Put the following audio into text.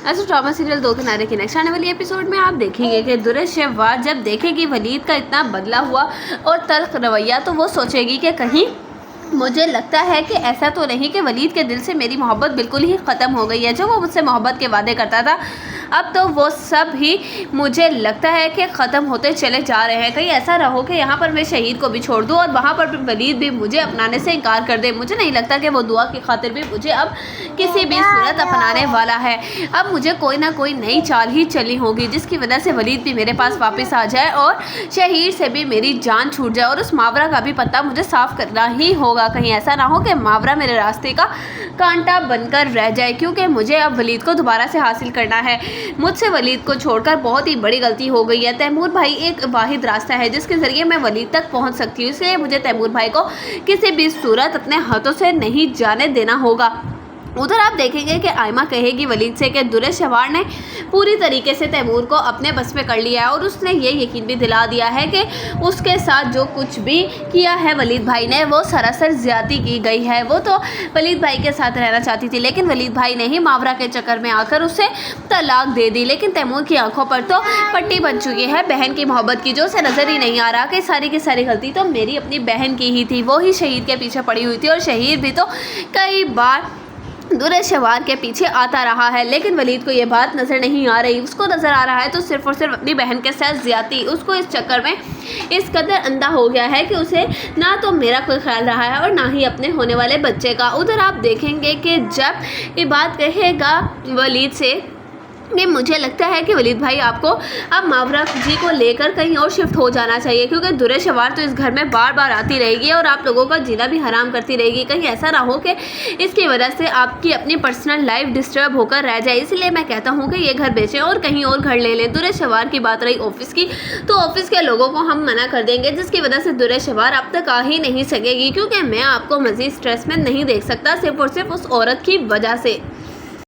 ऐसे drama serial दो किनारे की नेक्स्ट आने वाली एपिसोड में आप देखेंगे कि दुर्शेवार जब देखेगी वलीद का इतना बदला हुआ और तल्ख रवैया तो वो सोचेगी कि कहीं मुझे लगता है कि ऐसा तो नहीं कि वलीद के दिल से मेरी मोहब्बत बिल्कुल ही ख़त्म हो गई है। जो वो मुझसे मोहब्बत के वादे करता था अब तो वो सब ही मुझे लगता है कि ख़त्म होते चले जा रहे हैं। कहीं ऐसा रहो कि यहाँ पर मैं शहीद को भी छोड़ दूँ और वहाँ पर वलीद भी मुझे अपनाने से इनकार कर दे। मुझे नहीं लगता कि वो दुआ की खातिर भी मुझे अब किसी भी सूरत अपनाने वाला है। अब मुझे कोई ना कोई नई चाल ही चली होगी जिसकी वजह से वलीद भी मेरे पास वापस आ जाए और शहीद से भी मेरी जान छूट जाए और उस मावरा का भी पता मुझे साफ़ करना ही होगा। कहीं ऐसा ना हो कि मावरा मेरे रास्ते का कांटा बनकर रह जाए, क्योंकि मुझे अब वलीद को दोबारा से हासिल करना है। मुझसे वलीद को छोड़कर बहुत ही बड़ी गलती हो गई है। तैमूर भाई एक वाहिद रास्ता है जिसके ज़रिए मैं वलीद तक पहुंच सकती हूँ, इसलिए मुझे तैमूर भाई को किसी भी सूरत अपने हाथों से नहीं जाने देना होगा। उधर आप देखेंगे कि आयमा कहेगी वलीद से कि दुर्शेवार ने पूरी तरीके से तैमूर को अपने बस में कर लिया है और उसने ये यकीन भी दिला दिया है कि उसके साथ जो कुछ भी किया है वलीद भाई ने वो सरासर ज़्यादती की गई है। वो तो वलीद भाई के साथ रहना चाहती थी लेकिन वलीद भाई ने ही मावरा के चक्कर में आकर उसे तलाक दे दी। लेकिन तैमूर की आंखों पर तो पट्टी बन चुकी है बहन की मोहब्बत की, जो उसे नज़र ही नहीं आ रहा कि सारी की सारी गलती तो मेरी अपनी बहन की ही थी। वो ही शहीद के पीछे पड़ी हुई थी और शहीद भी तो कई बार दुर्शेवार के पीछे आता रहा है, लेकिन वलीद को ये बात नज़र नहीं आ रही। उसको नज़र आ रहा है तो सिर्फ़ और सिर्फ अपनी बहन के साथ ज़्यादती। उसको इस चक्कर में इस कदर अंधा हो गया है कि उसे ना तो मेरा कोई ख्याल रहा है और ना ही अपने होने वाले बच्चे का। उधर आप देखेंगे कि जब ये बात कहेगा वलीद से कि मुझे लगता है कि वलीद भाई आपको अब मावरा जी को लेकर कहीं और शिफ्ट हो जाना चाहिए, क्योंकि दुर्शेवार तो इस घर में बार बार आती रहेगी और आप लोगों का जीना भी हराम करती रहेगी। कहीं ऐसा ना हो कि इसकी वजह से आपकी अपनी पर्सनल लाइफ डिस्टर्ब होकर रह जाए। इसलिए मैं कहता हूँ कि ये घर बेचें और कहीं और घर ले लें। दुर्शेवार की बात रही ऑफिस की, तो ऑफिस के लोगों को हम मना कर देंगे जिसकी वजह से दुर्शेवार अब तक आ ही नहीं सकेगी, क्योंकि मैं आपको मज़ीद स्ट्रेस में नहीं देख सकता सिर्फ और सिर्फ उस औरत की वजह से।